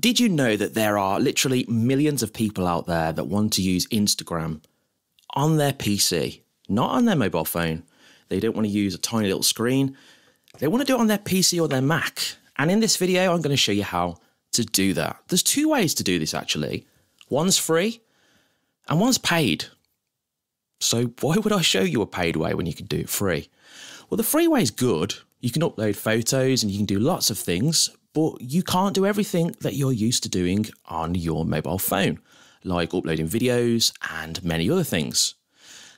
did you know that there are literally millions of people out there that want to use Instagram on their PC, not on their mobile phone? They don't want to use a tiny little screen. They want to do it on their PC or their Mac. And in this video, I'm going to show you how to do that. There's two ways to do this, actually. One's free and one's paid. So why would I show you a paid way when you can do it free? Well, the free way is good. You can upload photos and you can do lots of things, but you can't do everything that you're used to doing on your mobile phone, like uploading videos and many other things.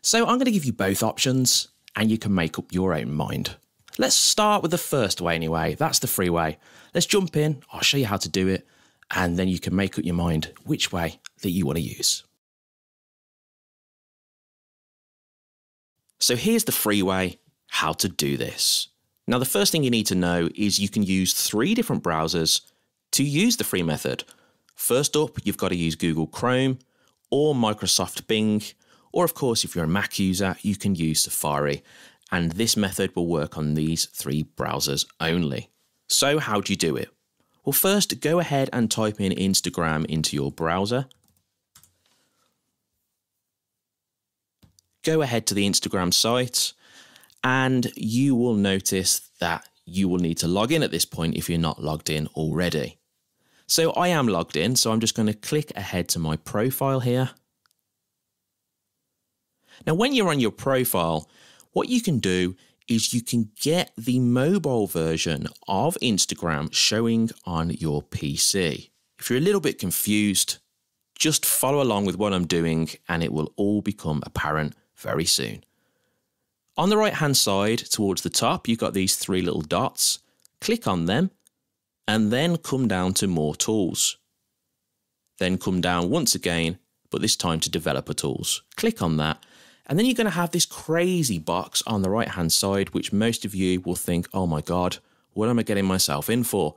So I'm going to give you both options and you can make up your own mind. Let's start with the first way anyway. That's the free way. Let's jump in. I'll show you how to do it, and then you can make up your mind which way that you want to use. So here's the free way, how to do this. Now, the first thing you need to know is you can use 3 different browsers to use the free method. First up, you've got to use Google Chrome or Microsoft Bing, or of course, if you're a Mac user, you can use Safari. And this method will work on these 3 browsers only. So how do you do it? Well, first, go ahead and type in Instagram into your browser. Go ahead to the Instagram site, and you will notice that you will need to log in at this point if you're not logged in already. So I am logged in, so I'm just going to click ahead to my profile here. Now, when you're on your profile, what you can do is you can get the mobile version of Instagram showing on your PC. If you're a little bit confused, just follow along with what I'm doing and it will all become apparent very soon. On the right hand side towards the top, you've got these 3 little dots. Click on them and then come down to more tools. Then come down once again, but this time to developer tools. Click on that. And then you're going to have this crazy box on the right hand side, which most of you will think, oh my God, what am I getting myself in for?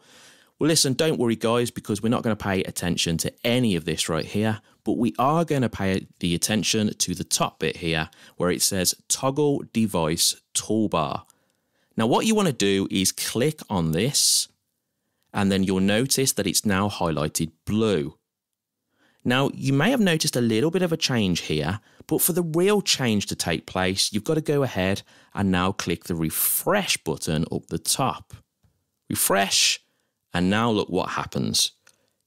Well, listen, don't worry guys, because we're not going to pay attention to any of this right here, but we are going to pay the attention to the top bit here where it says toggle device toolbar. Now what you want to do is click on this and then you'll notice that it's now highlighted blue. Now, you may have noticed a little bit of a change here, but for the real change to take place, you've got to go ahead and now click the refresh button up the top. Refresh, and now look what happens.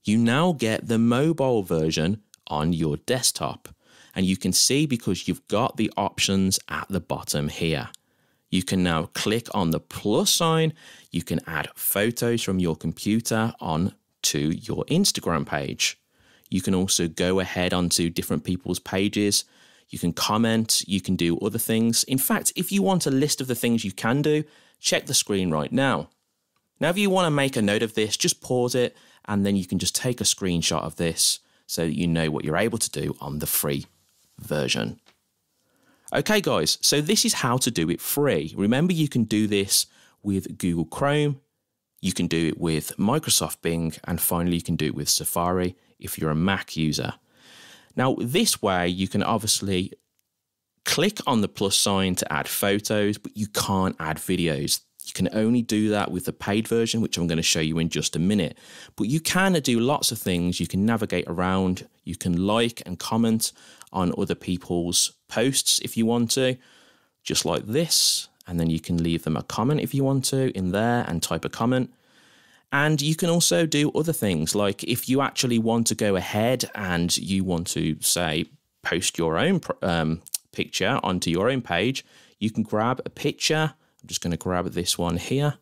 You now get the mobile version on your desktop, and you can see because you've got the options at the bottom here. You can now click on the plus sign, you can add photos from your computer on to your Instagram page. You can also go ahead onto different people's pages. You can comment, you can do other things. In fact, if you want a list of the things you can do, check the screen right now. Now, if you want to make a note of this, just pause it and then you can just take a screenshot of this so that you know what you're able to do on the free version. Okay, guys, so this is how to do it free. Remember, you can do this with Google Chrome, you can do it with Microsoft Bing, and finally, you can do it with Safari if you're a Mac user. Now, this way, you can obviously click on the plus sign to add photos, but you can't add videos. You can only do that with the paid version, which I'm going to show you in just a minute. But you can do lots of things. You can navigate around. You can like and comment on other people's posts if you want to, just like this. And then you can leave them a comment if you want to in there and type a comment. And you can also do other things, like if you actually want to go ahead and you want to, say, post your own picture onto your own page, you can grab a picture. I'm just going to grab this one here,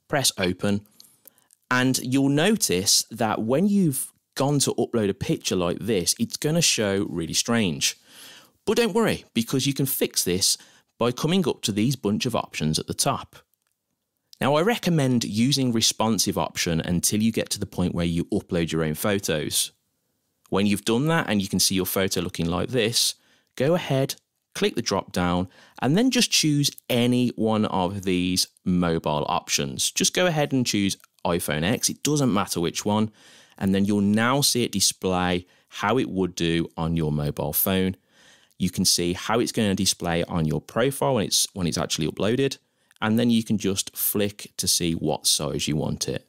press open, and you'll notice that when you've gone to upload a picture like this, it's going to show really strange. But don't worry, because you can fix this by coming up to these bunch of options at the top. Now, I recommend using responsive option until you get to the point where you upload your own photos. When you've done that and you can see your photo looking like this, go ahead, click the drop down, and then just choose any one of these mobile options. Just go ahead and choose iPhone X. It doesn't matter which one. And then you'll now see it display how it would do on your mobile phone. You can see how it's going to display on your profile when it's actually uploaded. And then you can just flick to see what size you want it.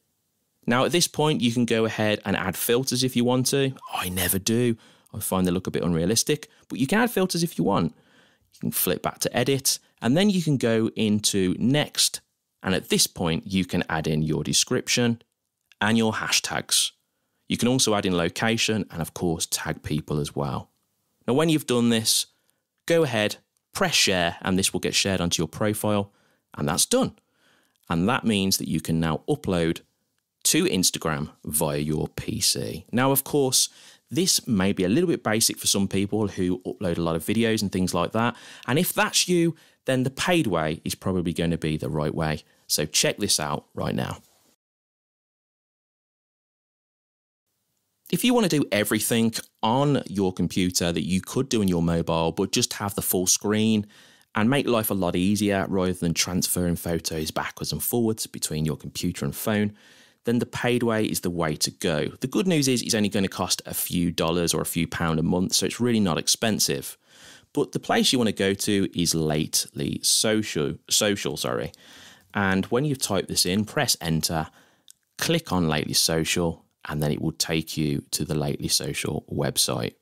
Now at this point, you can go ahead and add filters if you want to. I never do. I find they look a bit unrealistic, but you can add filters if you want. You can flip back to edit, and then you can go into next. And at this point, you can add in your description and your hashtags. You can also add in location and of course tag people as well. Now when you've done this, go ahead, press share, and this will get shared onto your profile, and that's done. And that means that you can now upload to Instagram via your PC. Now, of course, this may be a little bit basic for some people who upload a lot of videos and things like that. And if that's you, then the paid way is probably going to be the right way. So check this out right now. If you want to do everything on your computer that you could do on your mobile, but just have the full screen and make life a lot easier rather than transferring photos backwards and forwards between your computer and phone, then the paid way is the way to go. The good news is it's only going to cost a few dollars or a few pounds a month, so it's really not expensive. But the place you want to go to is Lately Social. And when you've typed this in, press enter, click on Lately Social, and then it will take you to the Lately Social website.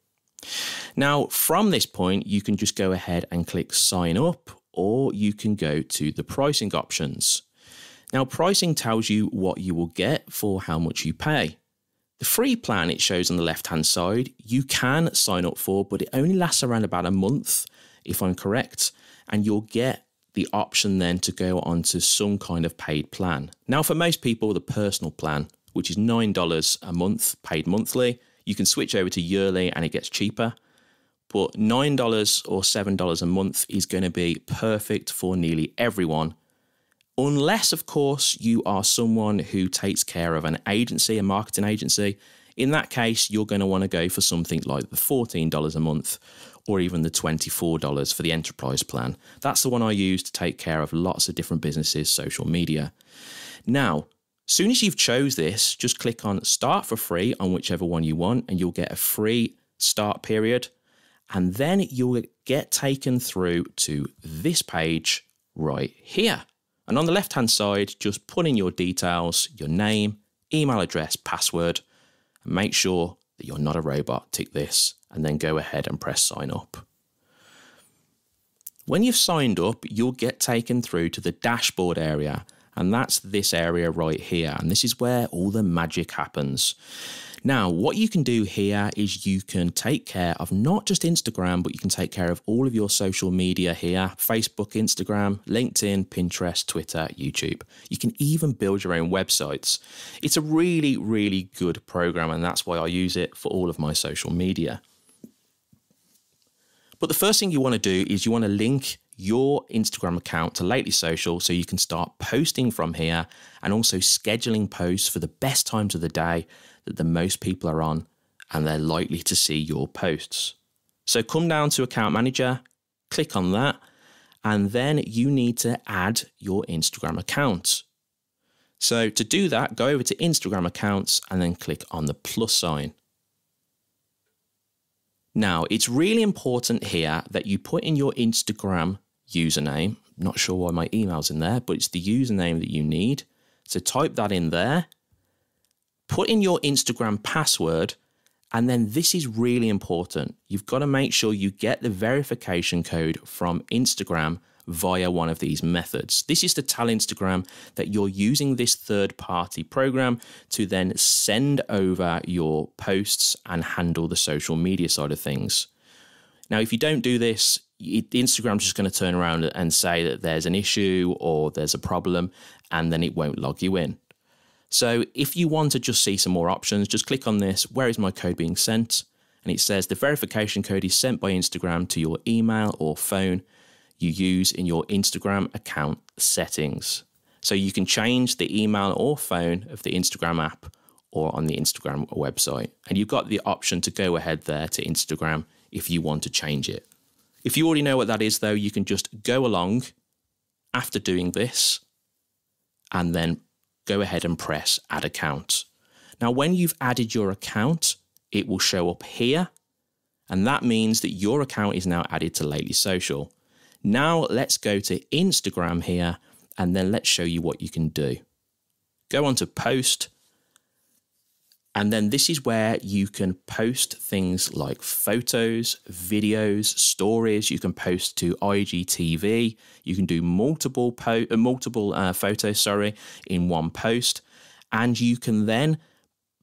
Now, from this point, you can just go ahead and click sign up, or you can go to the pricing options. Now, pricing tells you what you will get for how much you pay. The free plan it shows on the left-hand side, you can sign up for, but it only lasts around about a month, if I'm correct, and you'll get the option then to go on to some kind of paid plan. Now, for most people, the personal plan, which is $9 a month, paid monthly. You can switch over to yearly and it gets cheaper. But $9 or $7 a month is going to be perfect for nearly everyone. Unless, of course, you are someone who takes care of an agency, a marketing agency. In that case, you're going to want to go for something like the $14 a month or even the $24 for the enterprise plan. That's the one I use to take care of lots of different businesses, social media. Now, soon as you've chose this, just click on start for free on whichever one you want, and you'll get a free start period. And then you'll get taken through to this page right here. And on the left-hand side, just put in your details, your name, email address, password, and make sure that you're not a robot. Tick this, and then go ahead and press sign up. When you've signed up, you'll get taken through to the dashboard area. And that's this area right here. And this is where all the magic happens. Now, what you can do here is you can take care of not just Instagram, but you can take care of all of your social media here. Facebook, Instagram, LinkedIn, Pinterest, Twitter, YouTube. You can even build your own websites. It's a really, really good program, and that's why I use it for all of my social media. But the first thing you want to do is you want to link your Instagram account to Lately Social so you can start posting from here and also scheduling posts for the best times of the day that the most people are on and they're likely to see your posts. So come down to Account Manager, click on that, and then you need to add your Instagram account. So to do that, go over to Instagram accounts and then click on the plus sign. Now, it's really important here that you put in your Instagram username. Not sure why my email's in there, but it's the username that you need. So type that in there. Put in your Instagram password, and then this is really important. You've got to make sure you get the verification code from Instagram via one of these methods. This is to tell Instagram that you're using this third-party program to then send over your posts and handle the social media side of things. Now, if you don't do this, Instagram's just going to turn around and say that there's an issue or there's a problem, and then it won't log you in. So if you want to just see some more options, just click on this, where is my code being sent? And it says the verification code is sent by Instagram to your email or phone you use in your Instagram account settings. So you can change the email or phone of the Instagram app or on the Instagram website. And you've got the option to go ahead there to Instagram if you want to change it. If you already know what that is, though, you can just go along after doing this and then go ahead and press add account. Now, when you've added your account, it will show up here. And that means that your account is now added to Lately Social. Now let's go to Instagram here, and then let's show you what you can do. Go on to post, And then this is where you can post things like photos, videos, stories. You can post to IGTV. You can do multiple photos, in one post. And you can then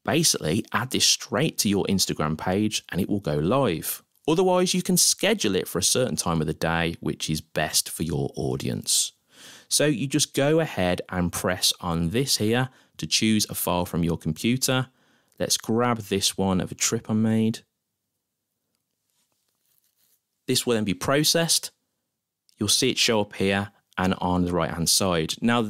basically add this straight to your Instagram page and it will go live. Otherwise, you can schedule it for a certain time of the day, which is best for your audience. So you just go ahead and press on this here to choose a file from your computer. Let's grab this one of a trip I made. This will then be processed. You'll see it show up here and on the right hand side. Now,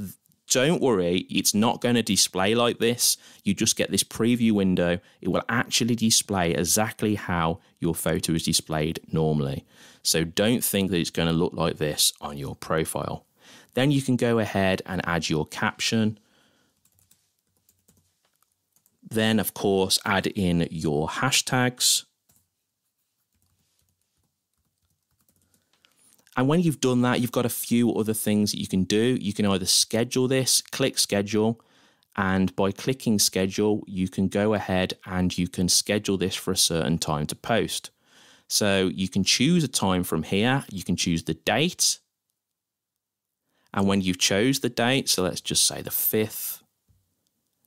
don't worry, it's not going to display like this. You just get this preview window. It will actually display exactly how your photo is displayed normally. So don't think that it's going to look like this on your profile. Then you can go ahead and add your caption. Then, of course, add in your hashtags. And when you've done that, you've got a few other things that you can do. You can either schedule this, click schedule, and by clicking schedule, you can go ahead and you can schedule this for a certain time to post. So you can choose a time from here. You can choose the date. And when you've chose the date, so let's just say the 5th,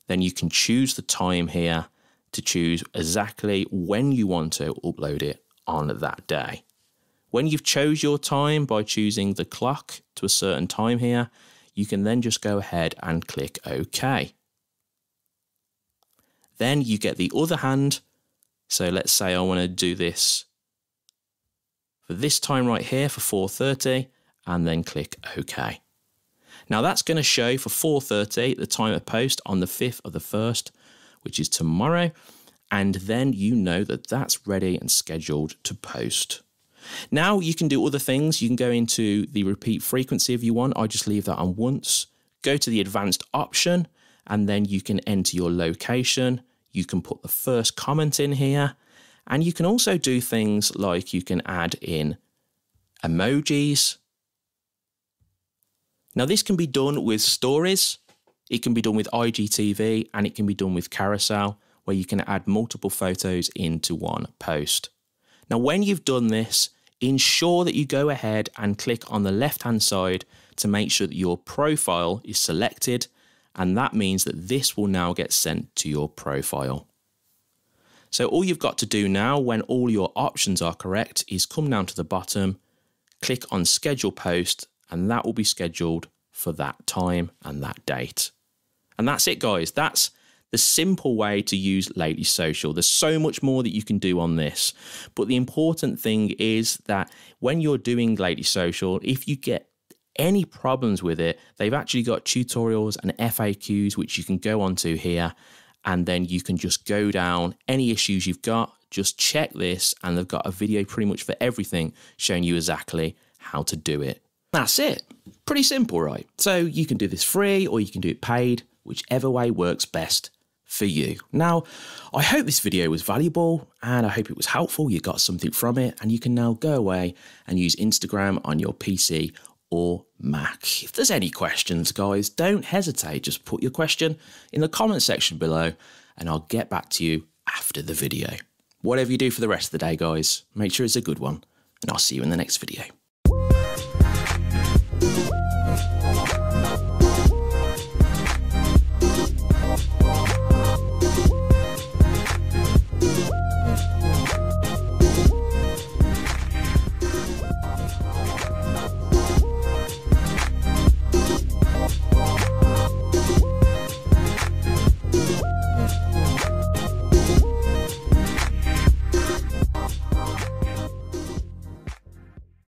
then you can choose the time here to choose exactly when you want to upload it on that day. When you've chose your time by choosing the clock to a certain time here, you can then just go ahead and click OK. Then you get the other hand. So let's say I want to do this for this time right here for 4:30 and then click OK. Now that's going to show for 4:30 the time of post on the 5th of the 1st, which is tomorrow. And then you know that that's ready and scheduled to post. Now you can do other things. You can go into the repeat frequency if you want. I just leave that on once. Go to the advanced option and then you can enter your location. You can put the first comment in here. And you can also do things like you can add in emojis. Now this can be done with stories. It can be done with IGTV and it can be done with carousel, where you can add multiple photos into one post. Now, when you've done this, ensure that you go ahead and click on the left-hand side to make sure that your profile is selected, and that means that this will now get sent to your profile. So all you've got to do now, when all your options are correct, is come down to the bottom, click on Schedule Post, and that will be scheduled for that time and that date. And that's it, guys. That's the simple way to use Lately Social. There's so much more that you can do on this. But the important thing is that when you're doing Lately Social, if you get any problems with it, they've actually got tutorials and FAQs which you can go onto here, and then you can just go down any issues you've got, just check this, and they've got a video pretty much for everything showing you exactly how to do it. That's it. Pretty simple, right? So you can do this free or you can do it paid, whichever way works best for you. Now, I hope this video was valuable and I hope it was helpful. You got something from it and you can now go away and use Instagram on your PC or Mac. If there's any questions, guys, don't hesitate. Just put your question in the comment section below and I'll get back to you after the video. Whatever you do for the rest of the day, guys, make sure it's a good one, and I'll see you in the next video.